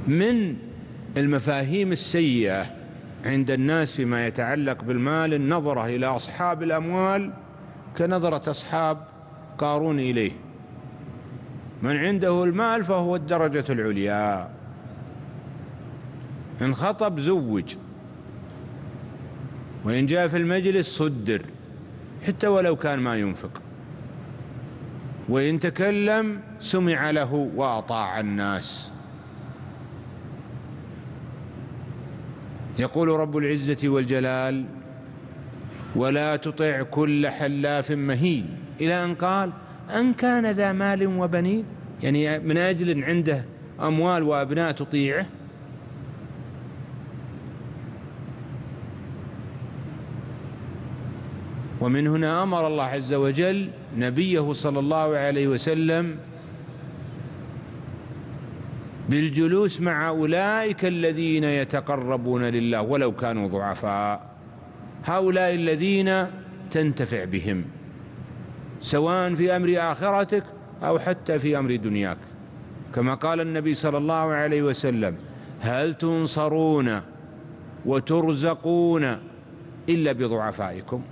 من المفاهيم السيئة عند الناس فيما يتعلق بالمال النظرة إلى أصحاب الأموال كنظرة أصحاب قارون إليه. من عنده المال فهو الدرجة العليا، إن خطب زوج، وإن جاء في المجلس صدر حتى ولو كان ما ينفق، وإن تكلم سمع له وأطاع الناس. يقول رب العزة والجلال: ولا تطع كل حلاف مهين، إلى أن قال: أن كان ذا مال وبنين، يعني من أجل أن عنده أموال وأبناء تطيعه. ومن هنا أمر الله عز وجل نبيه صلى الله عليه وسلم بالجلوس مع أولئك الذين يتقربون لله ولو كانوا ضعفاء، هؤلاء الذين تنتفع بهم سواء في أمر آخرتك أو حتى في أمر دنياك، كما قال النبي صلى الله عليه وسلم: هل تنصرون وترزقون إلا بضعفائكم.